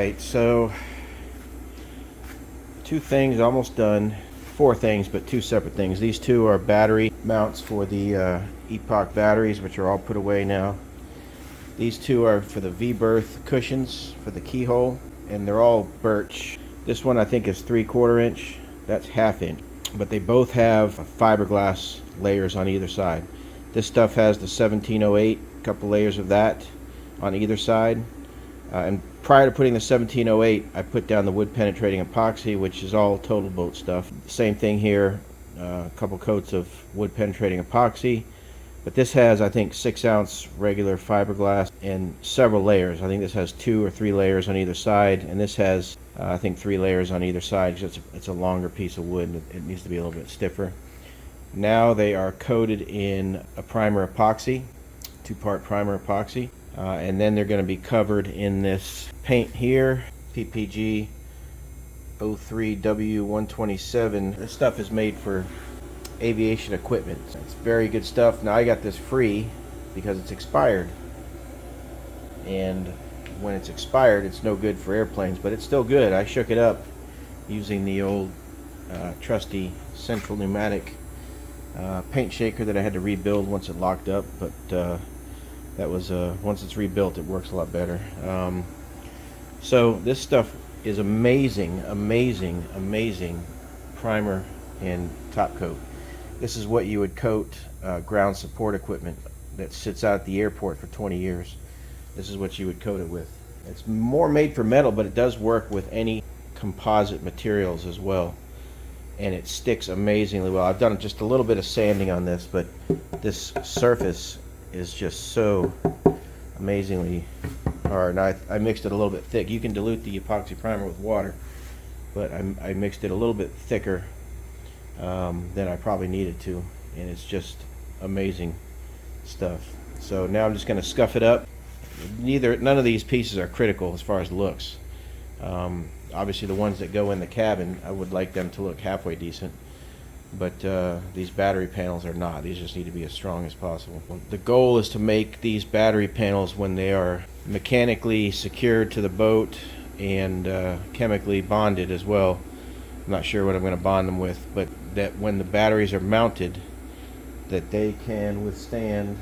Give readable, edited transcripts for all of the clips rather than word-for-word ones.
Alright, so 2 things almost done. 4 things, but 2 separate things. These 2 are battery mounts for the Epoch batteries, which are all put away now. These 2 are for the V-berth cushions for the keyhole, and they're all birch. This one I think is 3/4 inch, that's 1/2 inch. But they both have fiberglass layers on either side. This stuff has the 1708, a couple layers of that on either side. And prior to putting the 1708, I put down the wood penetrating epoxy, which is all total boat stuff. Same thing here, a couple coats of wood penetrating epoxy. But this has, I think, 6-ounce regular fiberglass and several layers. I think this has 2 or 3 layers on either side, and this has, I think, 3 layers on either side. It's a longer piece of wood, and it needs to be a little bit stiffer. Now they are coated in a primer epoxy, 2-part primer epoxy. And then they're going to be covered in this paint here, PPG 03W127. This stuff is made for aviation equipment. It's very good stuff. Now I got this free because it's expired. And when it's expired, it's no good for airplanes, but it's still good. I shook it up using the old trusty Central Pneumatic paint shaker that I had to rebuild once it locked up, but that was once it's rebuilt, it works a lot better. So this stuff is amazing primer and top coat. This is what you would coat ground support equipment that sits out at the airport for 20 years. This is what you would coat it with. It's more made for metal, but it does work with any composite materials as well, and it sticks amazingly well. I've done just a little bit of sanding on this, but this surface is just so amazingly hard. Now I mixed it a little bit thick. You can dilute the epoxy primer with water, but I mixed it a little bit thicker than I probably needed to, and it's just amazing stuff. So now I'm just going to scuff it up. None of these pieces are critical as far as looks. Obviously the ones that go in the cabin, I would like them to look halfway decent. But these battery panels are not. These just need to be as strong as possible. The goal is to make these battery panels, when they are mechanically secured to the boat and chemically bonded as well. I'm not sure what I'm going to bond them with, but that when the batteries are mounted, that they can withstand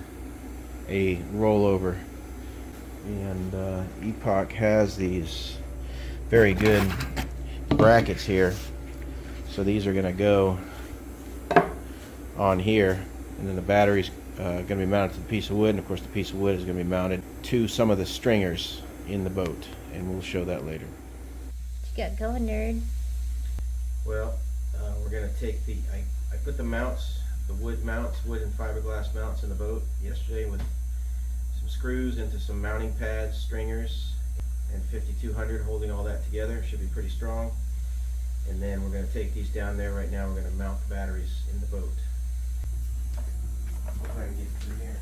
a rollover. And Epoch has these very good brackets here. So these are going to go on here, and then the battery's going to be mounted to the piece of wood, and of course the piece of wood is going to be mounted to some of the stringers in the boat, and we'll show that later. What you got going, nerd? Well, we're going to take I put the mounts, the wood mounts, wood and fiberglass mounts in the boat yesterday with some screws into some mounting pads, stringers, and 5200 holding all that together. Should be pretty strong. And then we're going to take these down there. Right now we're going to mount the batteries in the boat. If I can get through here.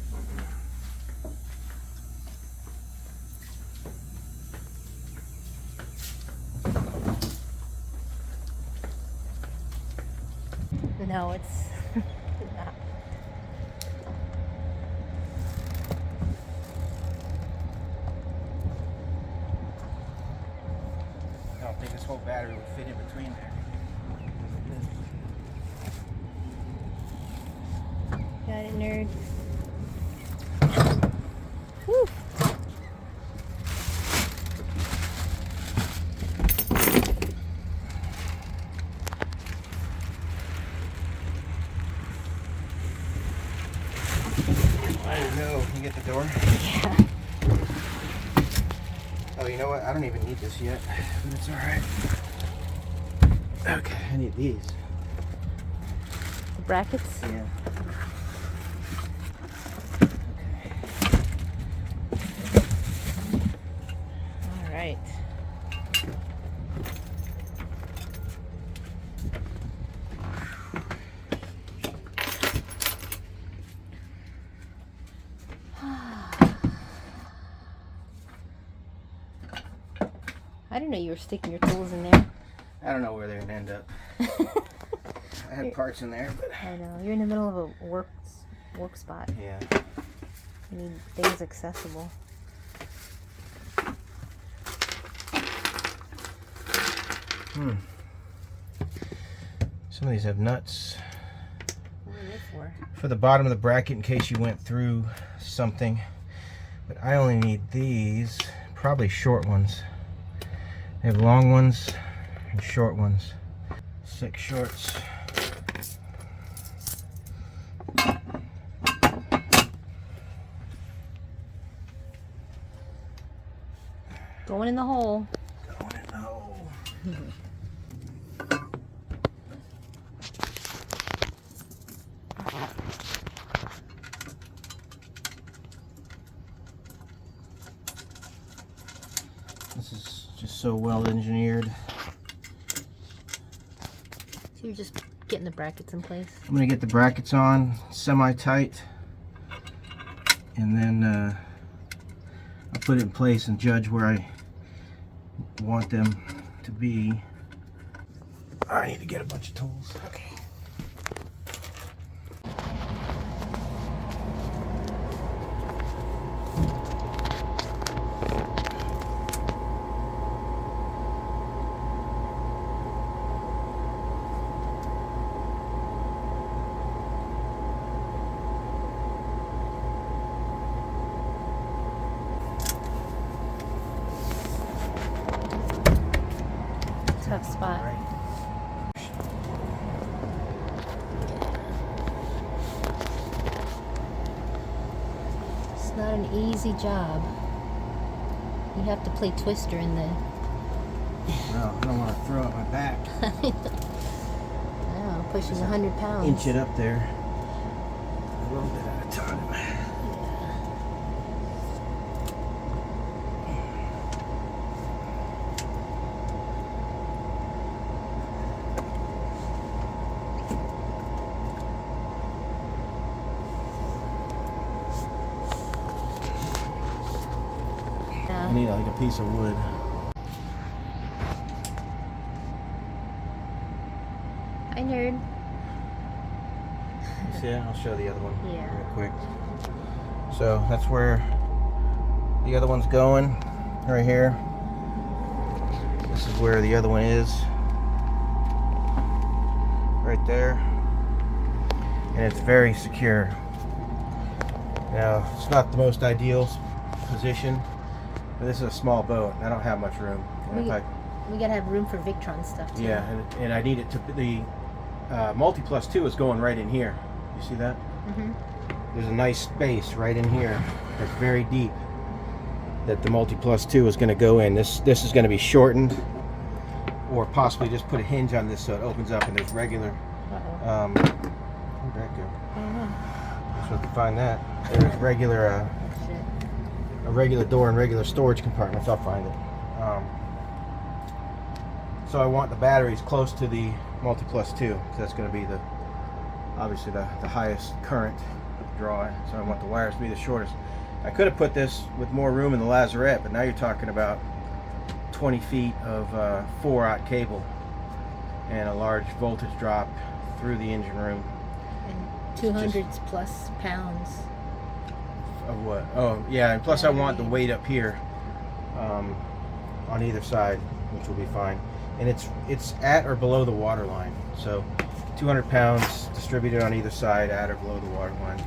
No, it's not. I don't think this whole battery would fit in between there. Got it, nerd. Whew. There you go. You get the door? Yeah. Oh, you know what? I don't even need this yet, but it's alright. Okay, I need these. The brackets? Yeah. All right. I didn't know you were sticking your tools in there. I don't know where they're gonna end up. I had parts in there, but I know. You're in the middle of a work spot. yeah. You need things accessible. Some of these have nuts. What are they for? For the bottom of the bracket in case you went through something. But I only need these, probably short ones. They have long ones and short ones. 6 shorts. Going in the hole. Going in the hole. This is just so well engineered. So you're just getting the brackets in place. I'm gonna get the brackets on semi-tight, and then I'll put it in place and judge where I want them to be. I need to get a bunch of tools. Okay. Tough spot. Right. It's not an easy job. You have to play Twister in the... Well, I don't want to throw up my back. I know, pushing 100 pounds. Inch it up there. A little bit at a time. I need like a piece of wood. Hi, nerd. You see it? I'll show the other one Yeah. real quick. So that's where the other one's going, right here. This is where the other one is, right there. And it's very secure. Now, it's not the most ideal position, but this is a small boat, and I don't have much room. And if I, We gotta have room for Victron stuff too. yeah, and I need it to, the Multiplus 2 is going right in here. You see that? Mm-hmm. There's a nice space right in here that's very deep that the Multiplus 2 is going to go in. This is going to be shortened, or possibly just put a hinge on this so it opens up and there's regular. Uh-oh. Where'd that go? I don't know. Just have to find that. There's regular Shit. a regular door and regular storage compartments. I'll find it. So I want the batteries close to the Multiplus 2 because that's going to be the obviously the highest current draw. So I want the wires to be the shortest. I could have put this with more room in the lazarette, but now you're talking about 20 feet of 4-aught cable and a large voltage drop through the engine room. And 200 plus pounds. Of what? Oh, yeah, and plus I want the weight up here on either side, which will be fine. And it's at or below the water line, so 200 pounds distributed on either side, at or below the water line,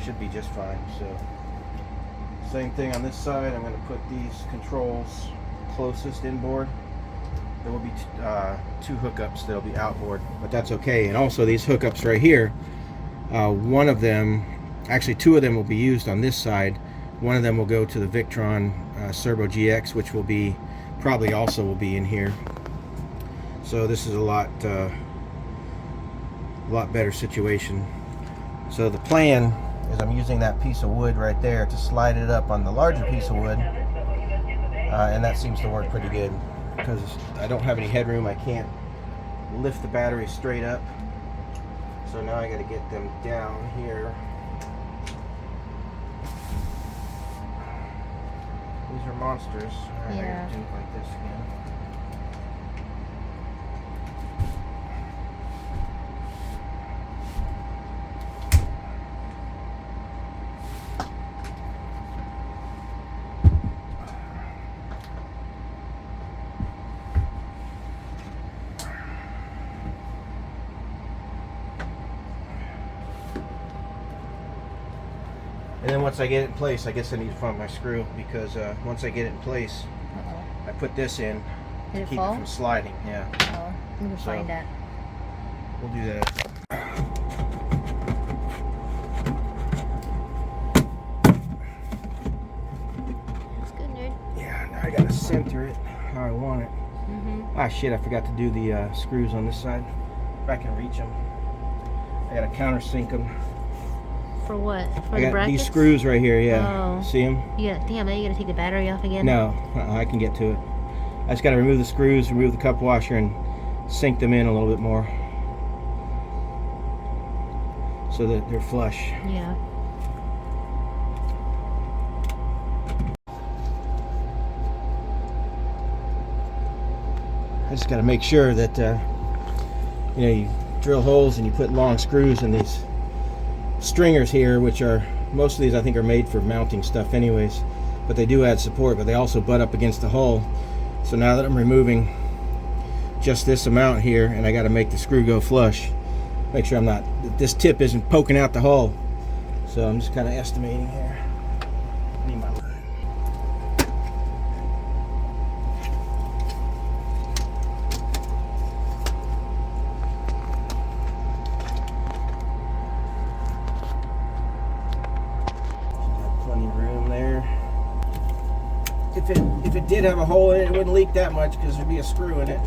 should be just fine. So same thing on this side. I'm going to put these controls closest inboard. There will be 2 hookups that'll be outboard, but that's okay. And also these hookups right here, one of them, actually 2 of them will be used on this side. One of them will go to the Victron Cerbo GX, which will be probably also will be in here. So this is a lot better situation. So the plan is I'm using that piece of wood right there to slide it up on the larger piece of wood, and that seems to work pretty good because I don't have any headroom. I can't lift the battery straight up, so now I got to get them down here. These are monsters. All right, Yeah. I gotta do it like this again. then once I get it in place, I guess I need to find my screw, because once I get it in place, I put this in to keep it from sliding. Yeah. Oh, I'm gonna find that. We'll do that. That's good, nerd. Yeah, now I gotta center it how I want it. Ah, shit, I forgot to do the screws on this side. If I can reach them. I gotta countersink them. For what? For I the got brackets? these screws right here, yeah. Oh. See them? Yeah, damn, now you gotta take the battery off again? No, I can get to it. I just gotta remove the screws, remove the cup washer, and sink them in a little bit more so that they're flush. Yeah. I just gotta make sure that you know, you drill holes and you put long screws in these stringers here, which are, most of these I think are made for mounting stuff anyways, but they do add support, but they also butt up against the hull. So now that I'm removing just this amount here, and I got to make the screw go flush, make sure that this tip isn't poking out the hull. So I'm just kind of estimating here. Need my line. Plenty of room there. If it did have a hole in it, it wouldn't leak that much because there'd be a screw in it.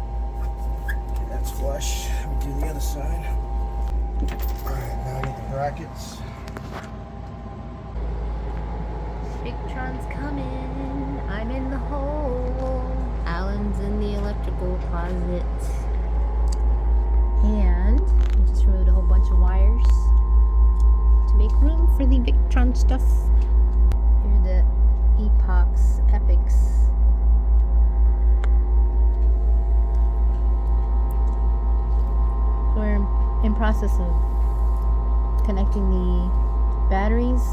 Okay, that's flush. Let me do the other side. Alright, now I need the brackets. Victron's coming. I'm in the hole. Alan's in the electrical closet. And I just removed a whole bunch of wires to make room for the Victron stuff. Here are the Epochs. We're in process of connecting the batteries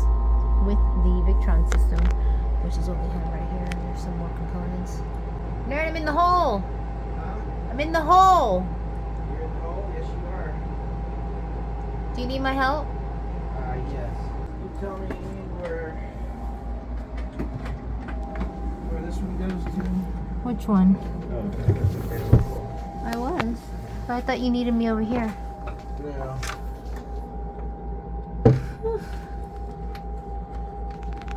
with the Victron system, which is what we have right here. And there's some more components. Nerd, I'm in the hole! I'm in the hole! You're in the hole? Yes, you are. Do you need my help? Yes. You tell me where this one goes to. Which one? Oh, I was. But I thought you needed me over here. no.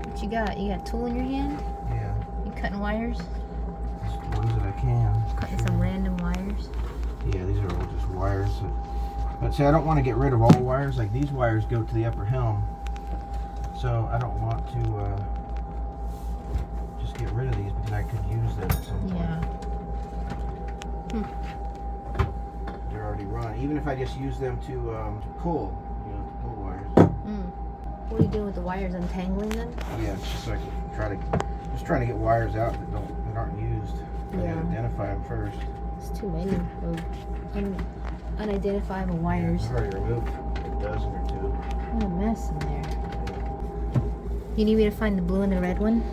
What you got? You got a tool in your hand? Yeah. You cutting wires? Just the ones that I can. Cutting some random wires? Yeah, these are all just wires. But see, I don't want to get rid of all the wires. Like these wires go to the upper helm. So I don't want to just get rid of these because I could use them at some point. Yeah. They're already run. Even if I just use them to pull, to pull wires. What are you doing with the wires? Untangling them? Yeah, it's just like trying to get wires out that aren't used. I gotta identify them first. It's too many unidentifiable wires. I've already removed a dozen or two. What a mess in there. You need me to find the blue and the red one?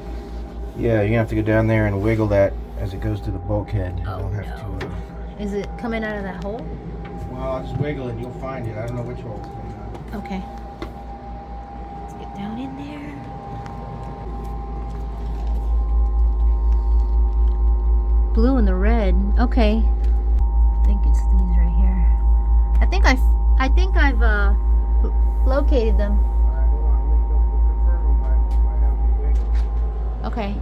Yeah, you're gonna have to go down there and wiggle that as it goes to the bulkhead. Oh, You'll have to. Is it coming out of that hole? Well, I'll just wiggle it and you'll find it. I don't know which hole it's coming out. Okay. Let's get down in there. Blue and the red. Okay. I think it's these right here. I think I've located them. Alright, hold on. We'll confirm them by having you wiggle. Okay.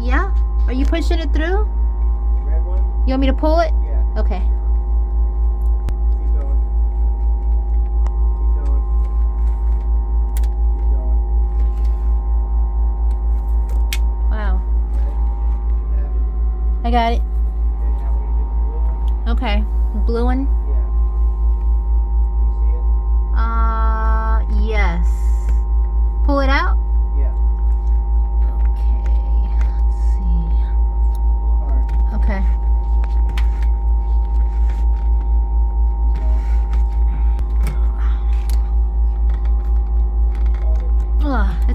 Yeah? Are you pushing it through? Red one? You want me to pull it? Yeah. Okay. Keep going. Keep going. Keep going. Wow. Okay. Have it. I got it. Okay, now we're gonna do the blue one. Okay. The blue one? Yeah. You see it?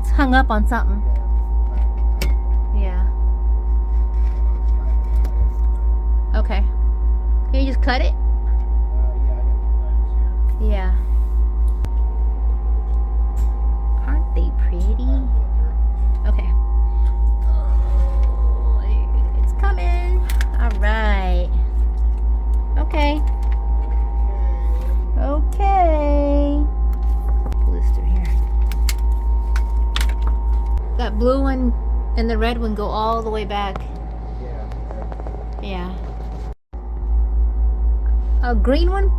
it's hung up on something. Yeah. Okay. Can you just cut it? Yeah. Aren't they pretty? Okay. Oh, it's coming. All right. Okay. Okay. Pull this through here. That blue one and the red one go all the way back. Yeah. A green one?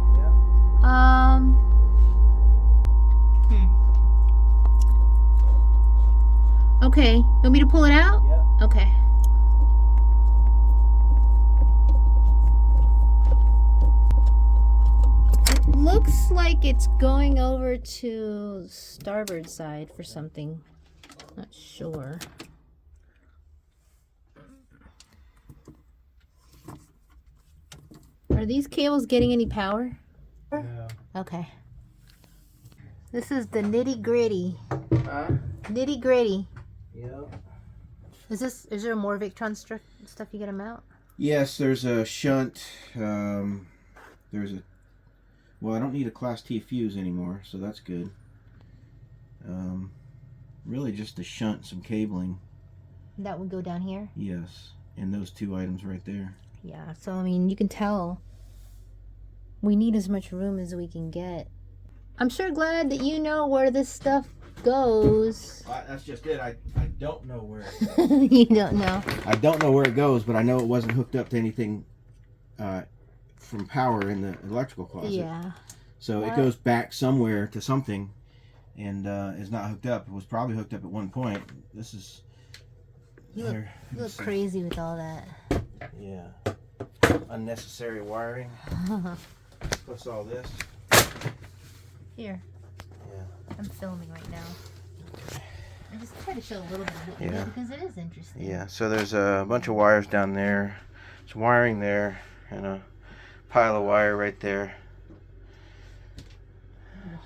Okay. You want me to pull it out? Yeah. Okay. It looks like it's going over to starboard side for something. Not sure. Are these cables getting any power? No. Okay. This is the nitty gritty. Huh? Nitty gritty. Yep. Is there more Victron stuff you gotta mount? Yes, there's a shunt. There's a. Well, I don't need a Class T fuse anymore, so that's good. Really just a shunt, some cabling. That would go down here? Yes, and those two items right there. Yeah, so I mean, you can tell we need as much room as we can get. I'm sure glad that you know where this stuff goes. That's just it. I don't know where it goes. You don't know. I don't know where it goes, but I know it wasn't hooked up to anything from power in the electrical closet. Yeah. So it goes back somewhere to something and is not hooked up. It was probably hooked up at one point. This is... You look crazy with all that. Yeah. Unnecessary wiring. What's all this? Here. Yeah. I'm filming right now. I just try to show a little bit of it because it is interesting. Yeah, so there's a bunch of wires down there. Some wiring there and a pile of wire right there.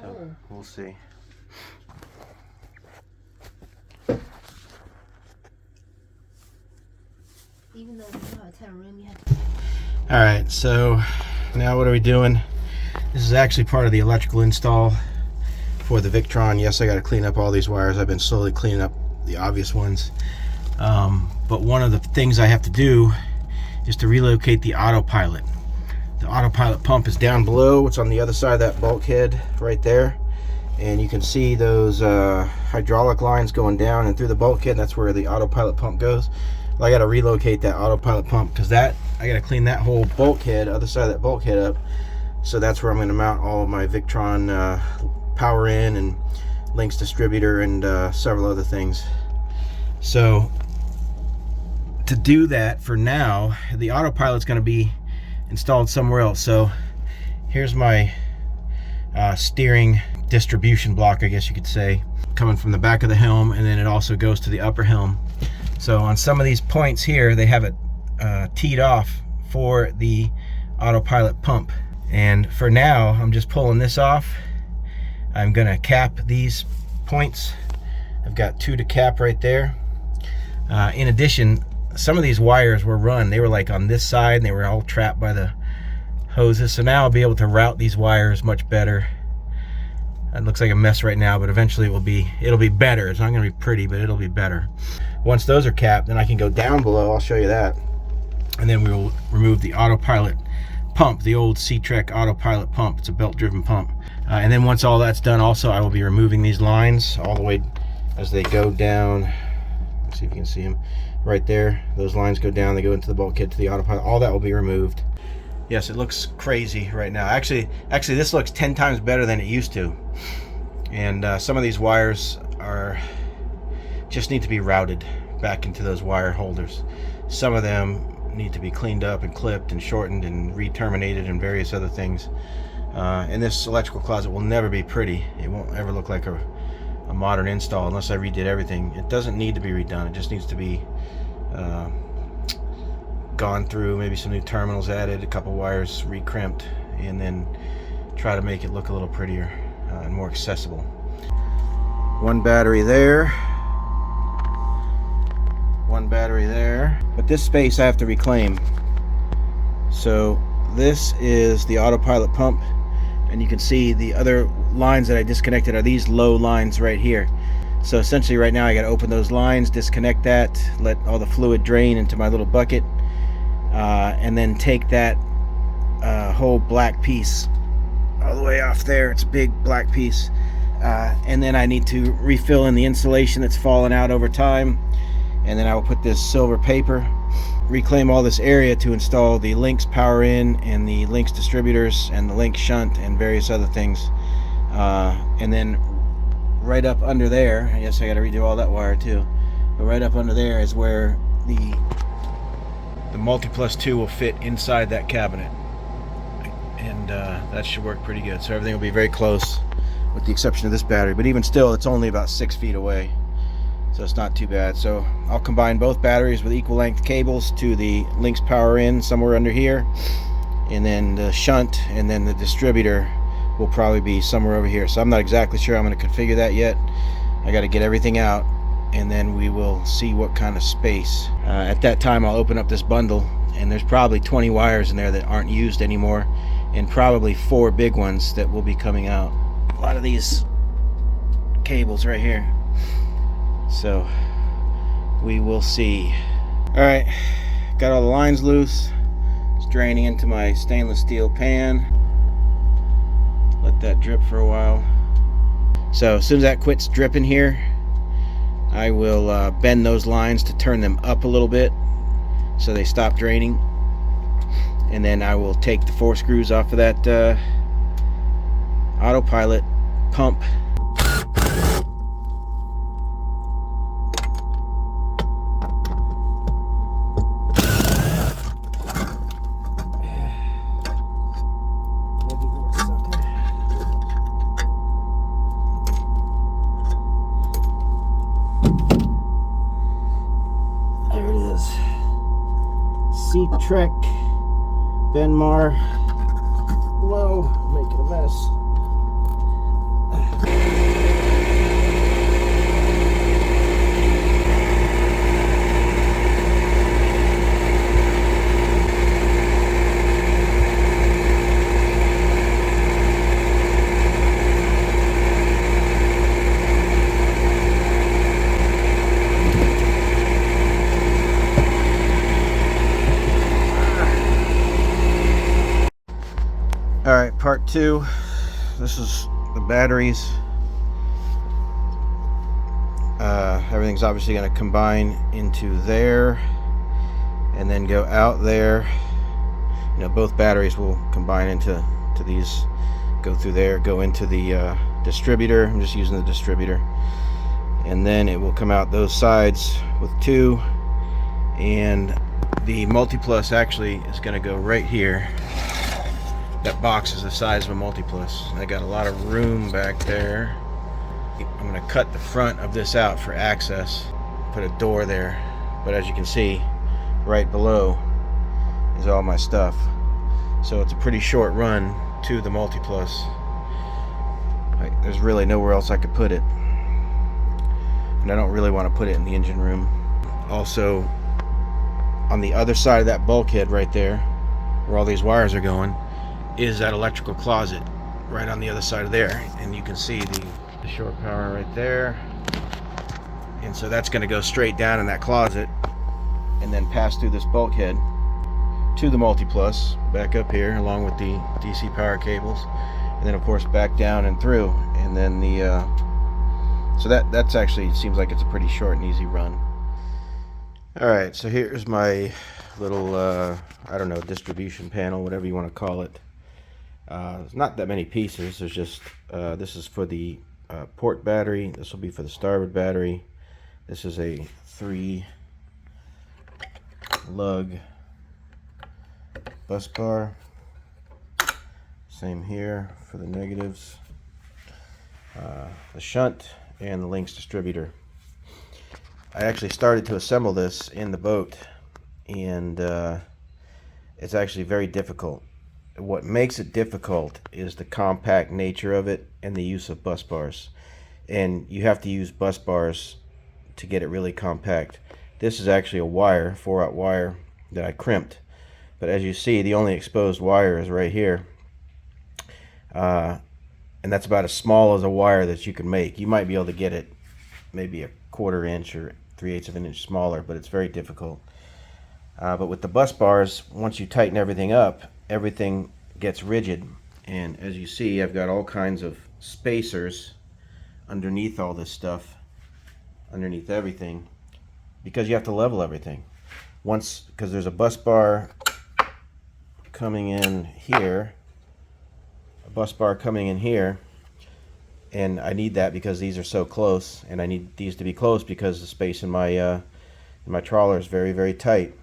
So we'll see. Even though you don't have a ton of room, you have to... Alright, so now what are we doing? This is actually part of the electrical install for the Victron. Yes, I got to clean up all these wires. I've been slowly cleaning up the obvious ones. But one of the things I have to do is to relocate the autopilot. The autopilot pump is down below. It's on the other side of that bulkhead right there. And you can see those hydraulic lines going down and through the bulkhead. That's where the autopilot pump goes. Well, I got to relocate that autopilot pump because I got to clean that whole bulkhead, other side of that bulkhead up. So that's where I'm going to mount all of my Victron power in and links distributor and several other things. So to do that for now, the autopilot's going to be installed somewhere else. So here's my steering distribution block, I guess you could say, coming from the back of the helm, and then it also goes to the upper helm. So on some of these points here, they have it teed off for the autopilot pump. And for now, I'm just pulling this off. I'm gonna cap these points. I've got 2 to cap right there. In addition, some of these wires were run. They were like on this side and they were all trapped by the hoses. So now I'll be able to route these wires much better. It looks like a mess right now, but eventually it'll be better. It's not gonna be pretty, but it'll be better. Once those are capped, then I can go down below. I'll show you that. And then we will remove the autopilot pump, the old C-Trek autopilot pump. It's a belt-driven pump. And then once all that's done, also I will be removing these lines all the way as they go down. Let's see if you can see them right there. Those lines go down, they go into the bulkhead to the autopilot. All that will be removed. Yes, it looks crazy right now. Actually this looks 10 times better than it used to. And some of these wires just need to be routed back into those wire holders. Some of them need to be cleaned up and clipped and shortened and re-terminated and various other things. And this electrical closet will never be pretty. It won't ever look like a modern install unless I redid everything. It doesn't need to be redone. It just needs to be gone through, maybe some new terminals added, a couple wires re-crimped, and then try to make it look a little prettier and more accessible. One battery there. one battery there. But this space I have to reclaim. So this is the autopilot pump, and you can see the other lines that I disconnected are these low lines right here. So essentially right now I got to open those lines, disconnect that, let all the fluid drain into my little bucket, and then take that whole black piece all the way off there. It's a big black piece, and then I need to refill in the insulation that's fallen out over time, and then I will put this silver paper, reclaim all this area to install the Lynx power in and the Lynx distributors and the Lynx shunt and various other things, and then right up under there, I guess I got to redo all that wire too, but right up under there is where the Multiplus 2 will fit inside that cabinet, and that should work pretty good. So everything will be very close with the exception of this battery, but even still it's only about 6 feet away, so it's not too bad. So I'll combine both batteries with equal length cables to the Lynx power in somewhere under here, and then the shunt and then the distributor will probably be somewhere over here. So I'm not exactly sure I'm going to configure that yet. I got to get everything out, and then we will see what kind of space. At that time I'll open up this bundle, and there's probably 20 wires in there that aren't used anymore, and probably 4 big ones that will be coming out. A lot of these cables right here. So we will see. Alright, got all the lines loose. It's draining into my stainless steel pan. Let that drip for a while. So as soon as that quits dripping here, I will bend those lines to turn them up a little bit so they stop draining, and then I will take the 4 screws off of that autopilot pump. Trek Benmar. Whoa, making a mess. Alright, part 2. This is the batteries. Everything's obviously going to combine into there and then go out there. You know, both batteries will combine into these, go through there, go into the distributor. I'm just using the distributor, and then it will come out those sides with 2, and the Multiplus actually is going to go right here. That box is the size of a Multiplus. I got a lot of room back there. I'm going to cut the front of this out for access, put a door there, but as you can see, right below is all my stuff. So it's a pretty short run to the Multiplus. There's really nowhere else I could put it, and I don't really want to put it in the engine room. Also, on the other side of that bulkhead right there, where all these wires are going, is that electrical closet right on the other side of there, and you can see the short power right there, and so that's going to go straight down in that closet and then pass through this bulkhead to the Multiplus, back up here along with the DC power cables, and then of course back down and through, and then the so that's actually seems like it's a pretty short and easy run. Alright, so here's my little I don't know, distribution panel, whatever you want to call it. There's not that many pieces. There's just this is for the port battery. This will be for the starboard battery. This is a 3 lug bus bar. Same here for the negatives. The shunt and the Lynx distributor. I actually started to assemble this in the boat, and it's actually very difficult. What makes it difficult is the compact nature of it and the use of bus bars. And you have to use bus bars to get it really compact. This is actually a wire, 4/0 wire that I crimped. But as you see, the only exposed wire is right here. And that's about as small as a wire that you can make. You might be able to get it maybe a 1/4 inch or 3/8 of an inch smaller, but it's very difficult. But with the bus bars, once you tighten everything up, everything gets rigid. And as you see, I've got all kinds of spacers underneath all this stuff, underneath everything, because you have to level everything. Because there's a bus bar coming in here, and I need that because these are so close, and I need these to be close because the space in my trawler is very, very tight.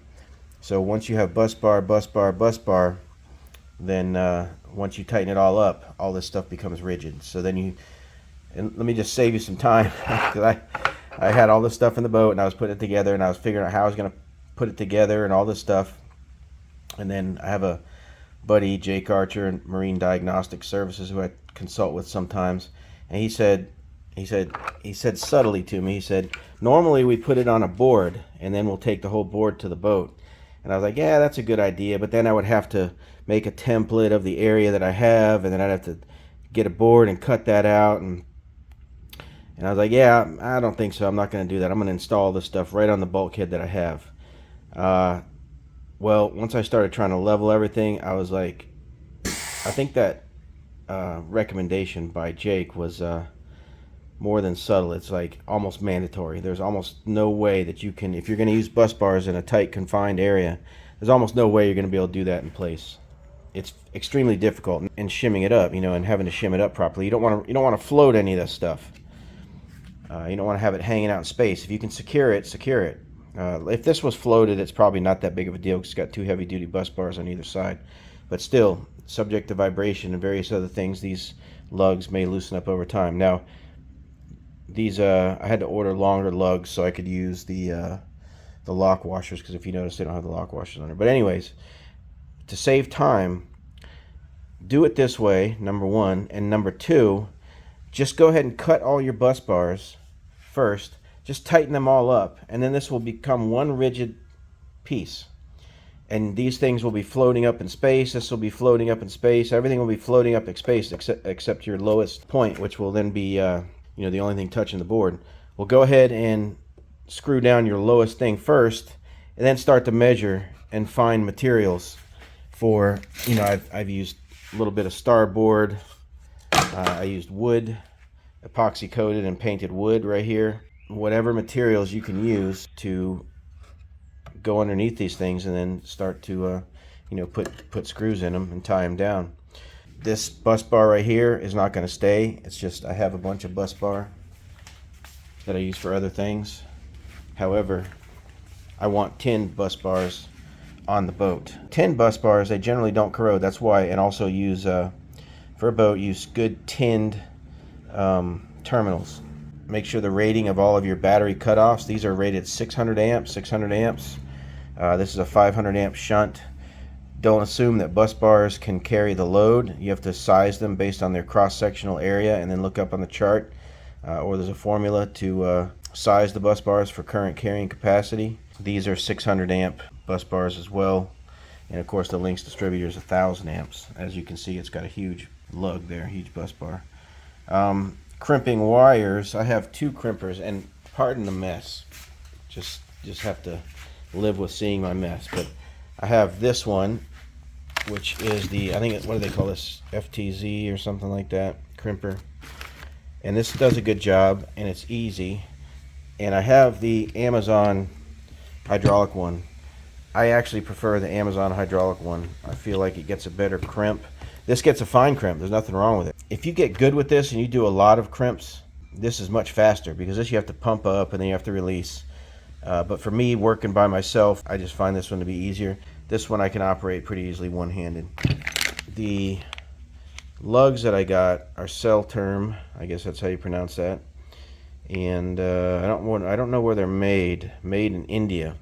So once you have bus bar, then once you tighten it all up, all this stuff becomes rigid. So then and let me just save you some time, because I had all this stuff in the boat and I was putting it together, and I was figuring out how I was going to put it together and all this stuff. And then I have a buddy, Jake Archer, in Marine Diagnostic Services, who I consult with sometimes, and he said subtly to me, he said, normally we put it on a board and then we'll take the whole board to the boat. And I was like, yeah, that's a good idea, but then I would have to make a template of the area that I have, and then I'd have to get a board and cut that out, and I was like, yeah, I don't think so. I'm not going to do that. I'm going to install this stuff right on the bulkhead that I have. Well, once I started trying to level everything, I was like, I think that recommendation by Jake was more than subtle. It's like almost mandatory. There's almost no way that you can, if you're going to use bus bars in a tight, confined area, there's almost no way you're going to be able to do that in place. It's extremely difficult. And shimming it up, and having to shim it up properly. You don't want to float any of this stuff. You don't want to have it hanging out in space. If you can secure it, secure it. If this was floated, it's probably not that big of a deal because it's got 2 heavy-duty bus bars on either side. But still, subject to vibration and various other things, these lugs may loosen up over time. Now, these I had to order longer lugs so I could use the lock washers, because if you notice, they don't have the lock washers on there. But anyways, to save time, do it this way, number one. And number two, just go ahead and cut all your bus bars first. Just tighten them all up, and then this will become one rigid piece. And these things will be floating up in space. This will be floating up in space. Everything will be floating up in space except your lowest point, which will then be the only thing touching the board. Well, go ahead and screw down your lowest thing first, and then start to measure and find materials for, I've used a little bit of starboard. I used wood, epoxy coated and painted wood right here. Whatever materials you can use to go underneath these things, and then start to put screws in them and tie them down. This bus bar right here is not going to stay. It's just I have a bunch of bus bar that I use for other things. However, I want tinned bus bars on the boat. Tinned bus bars, they generally don't corrode. That's why, and also use for a boat, use good tinned terminals. Make sure the rating of all of your battery cutoffs, these are rated 600 amps. This is a 500 amp shunt. Don't assume that bus bars can carry the load. You have to size them based on their cross-sectional area, and then look up on the chart, or there's a formula to size the bus bars for current carrying capacity. These are 600 amp bus bars as well, and of course the Lynx distributor is 1000 amps. As you can see, it's got a huge lug there, huge bus bar. Crimping wires, I have 2 crimpers, and pardon the mess, just have to live with seeing my mess. But I have this one, which is I think what do they call this, FTZ or something like that, crimper, and this does a good job and it's easy. And I have the Amazon hydraulic one. I actually prefer the Amazon hydraulic one. I feel like it gets a better crimp. This gets a fine crimp. There's nothing wrong with it. If you get good with this and you do a lot of crimps, this is much faster, because this you have to pump up and then you have to release. But for me, working by myself, I just find this one to be easier. This one I can operate pretty easily one-handed. The lugs that I got are Cell Term. I guess that's how you pronounce that. And I don't know where they're made. Made in India.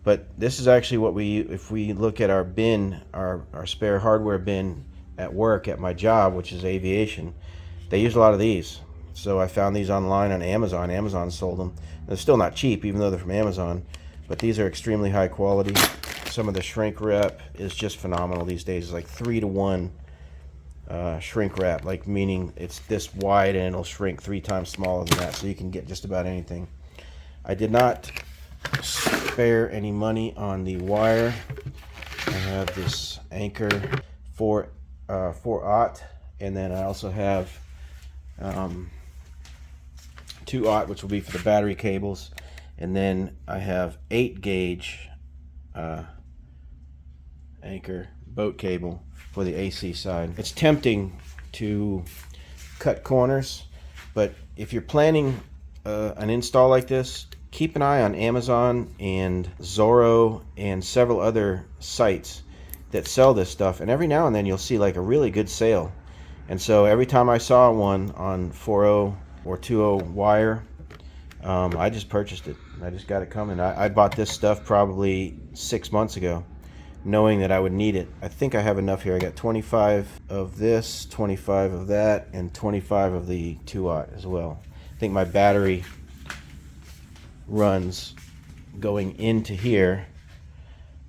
But this is actually what if we look at our bin, our spare hardware bin at work at my job, which is aviation, they use a lot of these. So I found these online on Amazon. Amazon sold them. They're still not cheap, even though they're from Amazon. but these are extremely high quality. Some of the shrink wrap is just phenomenal these days. It's like 3-to-1 shrink wrap, like meaning it's this wide and it'll shrink 3 times smaller than that, so you can get just about anything. I did not spare any money on the wire. I have this Anchor 4-aught, and then I also have 2-aught, which will be for the battery cables, and then I have 8-gauge Anchor boat cable for the AC side. It's tempting to cut corners, but if you're planning an install like this, keep an eye on Amazon and Zorro and several other sites that sell this stuff, and every now and then you'll see like a really good sale. And so every time I saw one on 4.0 or 2.0 wire, I just purchased it. I just got it coming. I bought this stuff probably 6 months ago, knowing that I would need it. I think I have enough here. I got 25 of this, 25 of that, and 25 of the 2-aught as well. I think my battery runs going into here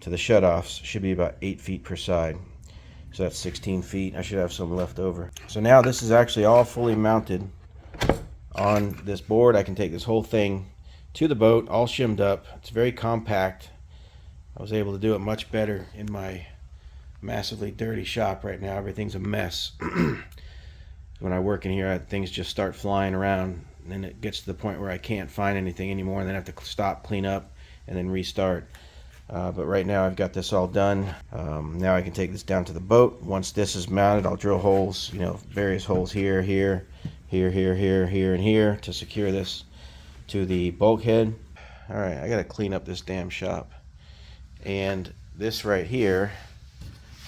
to the shutoffs should be about 8 feet per side. So that's 16 feet. I should have some left over. So now this is actually all fully mounted on this board. I can take this whole thing to the boat, all shimmed up. It's very compact. I was able to do it much better in my massively dirty shop right now. Everything's a mess. When I work in here, things just start flying around, and then it gets to the point where I can't find anything anymore, and then I have to stop, clean up, and then restart. But right now I've got this all done. Now I can take this down to the boat. Once this is mounted, I'll drill holes, various holes here, here, here, here, here, here, and here to secure this to the bulkhead. All right, I gotta clean up this damn shop. And this right here,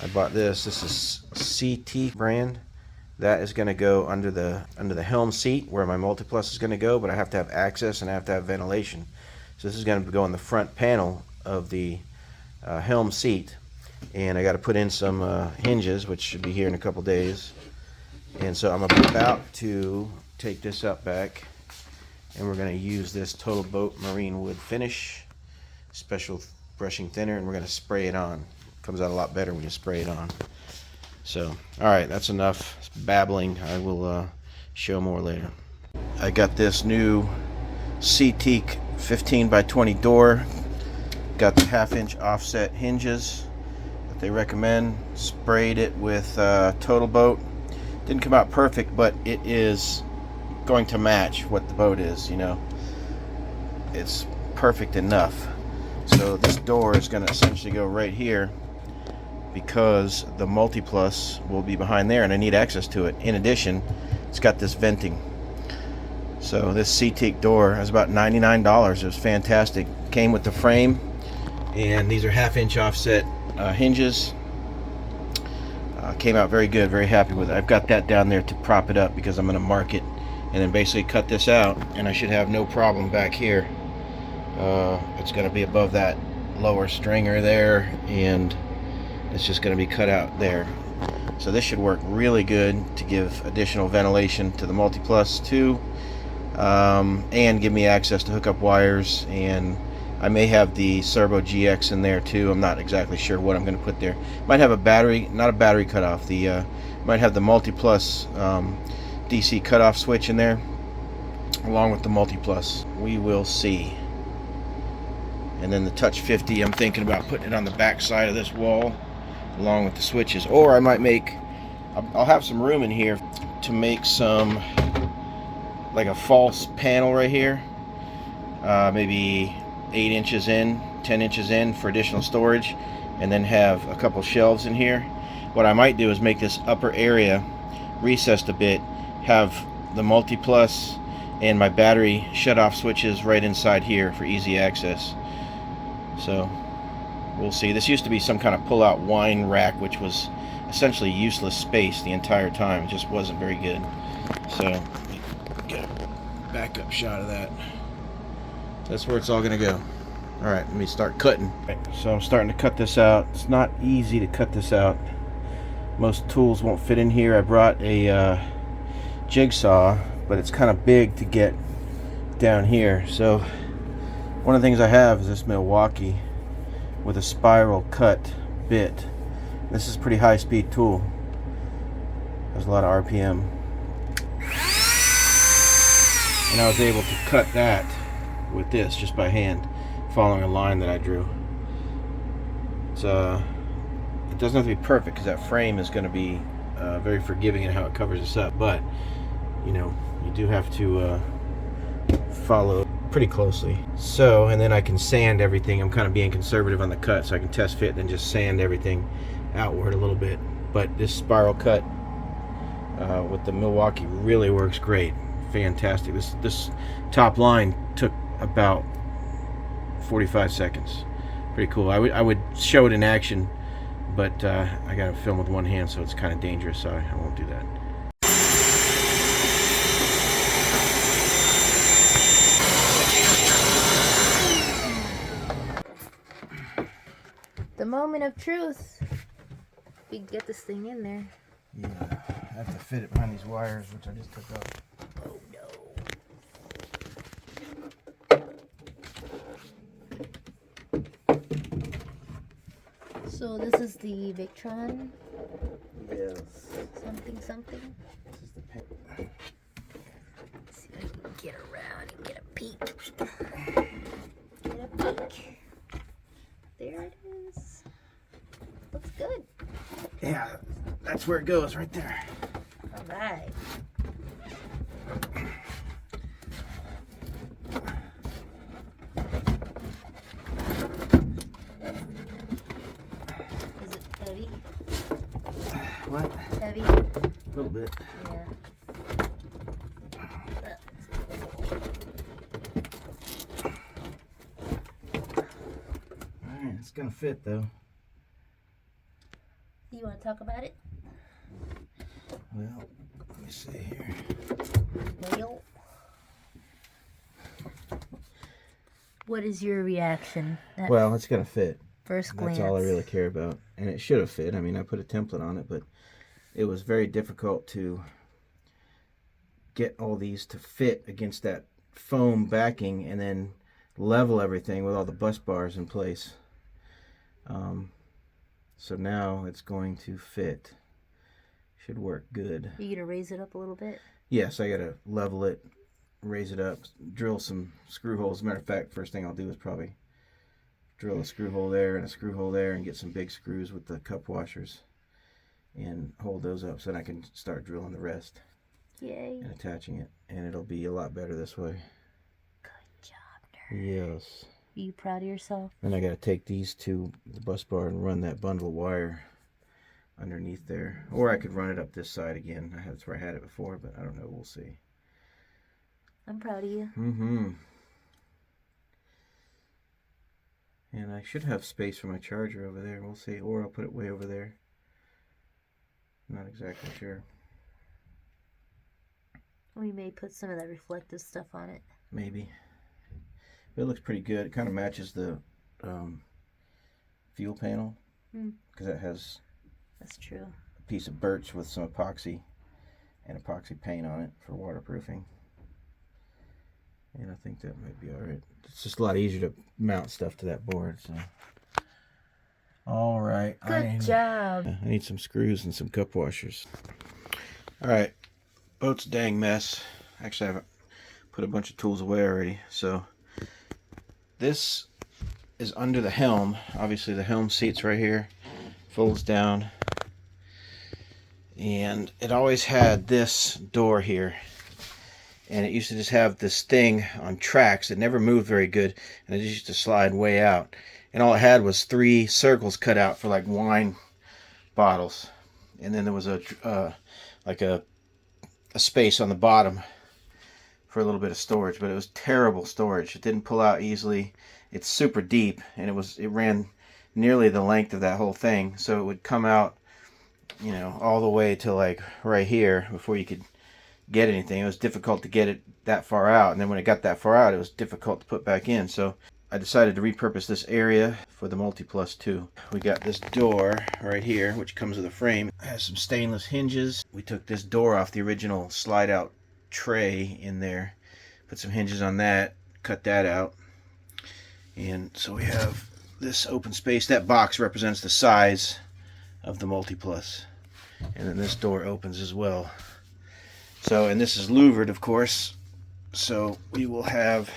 I bought this. This is CT brand. That is going to go under the helm seat where my Multiplus is going to go, but I have to have access and I have to have ventilation. So this is going to go in the front panel of the helm seat, and I got to put in some hinges, which should be here in a couple days. And so I'm about to take this up back, and we're going to use this Total Boat Marine Wood finish, special brushing thinner, and we're going to spray it on. It comes out a lot better when you spray it on. So, alright, that's enough babbling. I will show more later. I got this new C-Teak 15 by 20 door. Got the 1/2-inch offset hinges that they recommend. Sprayed it with Total Boat. Didn't come out perfect, but it is going to match what the boat is, It's perfect enough. So this door is going to essentially go right here, because the Multiplus will be behind there and I need access to it. In addition, it's got this venting. So this C-Teak door is about $99. It was fantastic. Came with the frame, and these are 1/2-inch offset hinges. Came out very good, very happy with it. I've got that down there to prop it up because I'm going to mark it and then basically cut this out, and I should have no problem back here. It's going to be above that lower stringer there, and it's just going to be cut out there. So this should work really good to give additional ventilation to the Multiplus too, and give me access to hook up wires. And I may have the Cerbo GX in there too. I'm not exactly sure what I'm going to put there. Might have a battery, not a battery cutoff. Might have the Multiplus DC cutoff switch in there, along with the Multiplus. We will see. And then the Touch 50, I'm thinking about putting it on the back side of this wall, along with the switches. Or I might I'll have some room in here to make some, like a false panel right here, maybe 8 inches in, 10 inches in for additional storage, and then have a couple shelves in here. What I might do is make this upper area recessed a bit, have the Multiplus and my battery shut-off switches right inside here for easy access. So we'll see. This used to be some kind of pull-out wine rack, which was essentially useless space the entire time. It just wasn't very good. So get a backup shot of that. That's where it's all gonna go. All right, let me start cutting. So I'm starting to cut this out. It's not easy to cut this out. Most tools won't fit in here. I brought a jigsaw, but it's kind of big to get down here. So One of the things I have is this Milwaukee with a spiral cut bit. This is a pretty high speed tool. There's a lot of RPM. And I was able to cut that with this just by hand, following a line that I drew. It's it doesn't have to be perfect because that frame is going to be very forgiving in how it covers this up, but you know, you do have to follow pretty closely. So, and then I can sand everything. I'm kind of being conservative on the cut, so I can test fit, then just sand everything outward a little bit. But this spiral cut with the Milwaukee really works great. Fantastic. This top line took about 45 seconds. Pretty cool. I would show it in action, but I gotta film with one hand, so it's kind of dangerous, so I won't do that. The moment of truth. We can get this thing in there. Yeah, I have to fit it behind these wires, which I just took off. Oh no. So this is the Victron Yes. something. This is the pin. Let's see if I can get around and get a peek. Get a peek. There it is. Looks good. Yeah, that's where it goes, right there. All right. Is it heavy? What? Heavy? A little bit. Yeah. Alright, it's gonna fit though. You want to talk about it? Well, let me see here. Well, what is your reaction at Well, it's gonna fit. first glance? That's all I really care about. And it should have fit. I mean, I put a template on it, but it was very difficult to get all these to fit against that foam backing and then level everything with all the bus bars in place. So now it's going to fit. Should work good. Are you going to raise it up a little bit? Yes, I gotta level it, raise it up, drill some screw holes. As a matter of fact, first thing I'll do is probably drill a screw hole there and a screw hole there and get some big screws with the cup washers and hold those up so then I can start drilling the rest. Yay. And attaching it, and it'll be a lot better this way. Good job, nerd. Yes. Are you proud of yourself? Then I gotta take these to the bus bar and run that bundle of wire underneath there, or I could run it up this side again. That's where I had it before, but I don't know. We'll see. I'm proud of you. And I should have space for my charger over there. We'll see, or I'll put it way over there. Not exactly sure. We may put some of that reflective stuff on it. Maybe. But it looks pretty good. It kind of matches the fuel panel because it has That's true. a piece of birch with some epoxy and epoxy paint on it for waterproofing. And I think that might be alright. It's just a lot easier to mount stuff to that board. So, alright. Good job. I need some screws and some cup washers. Alright. Boat's a dang mess. Actually, I haven't put a bunch of tools away already. So, this is under the helm. Obviously, the helm seat's right here. Folds down. And it always had this door here. And it used to just have this thing on tracks. It never moved very good. And it just used to slide way out. And all it had was 3 circles cut out for like wine bottles. And then there was a space on the bottom for a little bit of storage. But it was terrible storage. It didn't pull out easily. It's super deep. And it ran nearly the length of that whole thing. So it would come out, you know, all the way to like right here before you could get anything. It was difficult to get it that far out, and then when it got that far out, it was difficult to put back in. So I decided to repurpose this area for the Multiplus 2. We got this door right here, which comes with a frame. It has some stainless hinges. We took this door off the original slide out tray in there, put some hinges on that, cut that out, And so we have this open space. That box represents the size of the Multiplus. And then this door opens as well. So, and this is louvered, of course. So we will have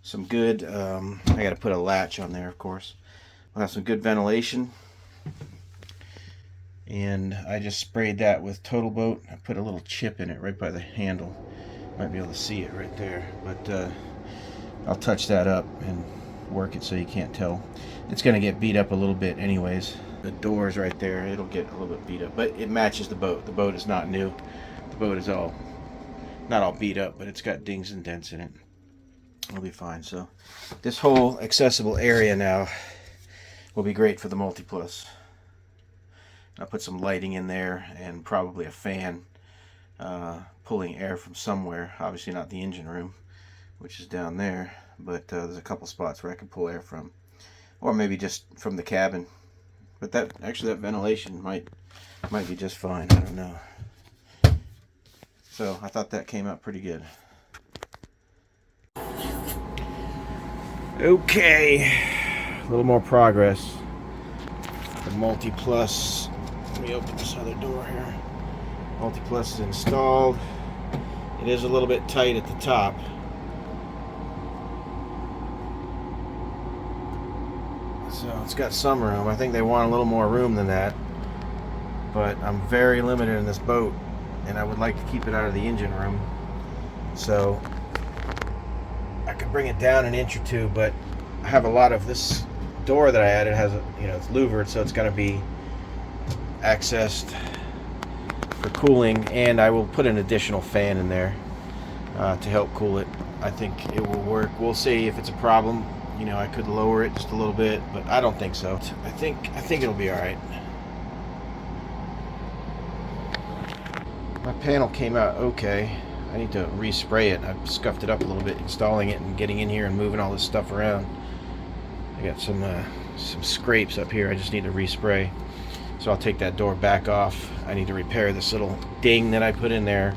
some good, I got to put a latch on there, of course. We'll have some good ventilation. And I just sprayed that with Total Boat. I put a little chip in it right by the handle. Might be able to see it right there. But I'll touch that up and work it so you can't tell. It's going to get beat up a little bit anyways. The door's right there. It'll get a little bit beat up. But it matches the boat. The boat is not new. The boat is all, not all beat up, but it's got dings and dents in it. It'll be fine. So this whole accessible area now will be great for the Multiplus. I'll put some lighting in there and probably a fan pulling air from somewhere. Obviously not the engine room, which is down there, but there's a couple spots where I can pull air from, or maybe just from the cabin. But that actually, that ventilation might be just fine. I don't know. So I thought that came out pretty good. Okay, a little more progress. The Multiplus. Let me open this other door here. Multiplus is installed. It is a little bit tight at the top. So it's got some room. I think they want a little more room than that. But I'm very limited in this boat, and I would like to keep it out of the engine room. So I could bring it down an inch or two, but I have a lot of this door that I added has a, it's louvered, so it's going to be accessed for cooling, and I will put an additional fan in there to help cool it. I think it will work. We'll see if it's a problem. I could lower it just a little bit, but I don't think so. I think it'll be all right. My panel came out okay. I need to respray it. I've scuffed it up a little bit installing it and getting in here and moving all this stuff around. I got some scrapes up here I just need to respray. So I'll take that door back off. I need to repair this little ding that I put in there.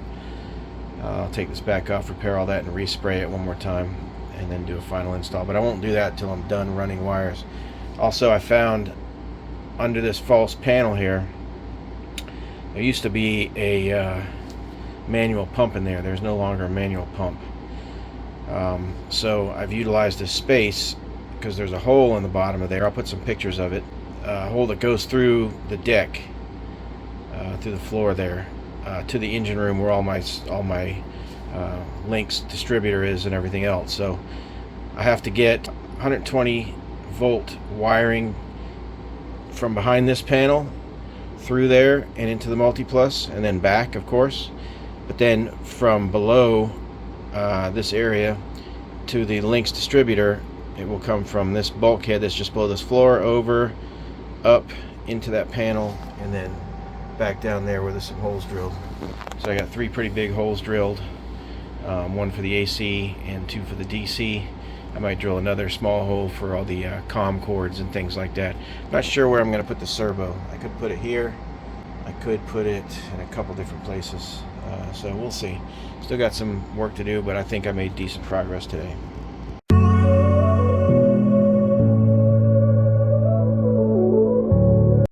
I'll take this back off, repair all that, and respray it one more time, and then do a final install. But I won't do that till I'm done running wires. Also, I found under this false panel here, there used to be a manual pump in there. There's no longer a manual pump. So I've utilized this space because there's a hole in the bottom of there. I'll put some pictures of it. A hole that goes through the deck, through the floor there, to the engine room where all my links distributor is and everything else. So I have to get 120 volt wiring from behind this panel through there and into the Multiplus, and then back, of course. But then from below this area to the links distributor, it will come from this bulkhead that's just below this floor over, up into that panel, and then back down there where there's some holes drilled. So I got 3 pretty big holes drilled, 1 for the AC and 2 for the DC. I might drill another small hole for all the comm cords and things like that. Not sure where I'm going to put the Cerbo. I could put it here. I could put it in a couple different places. So we'll see. Still got some work to do, but I think I made decent progress today.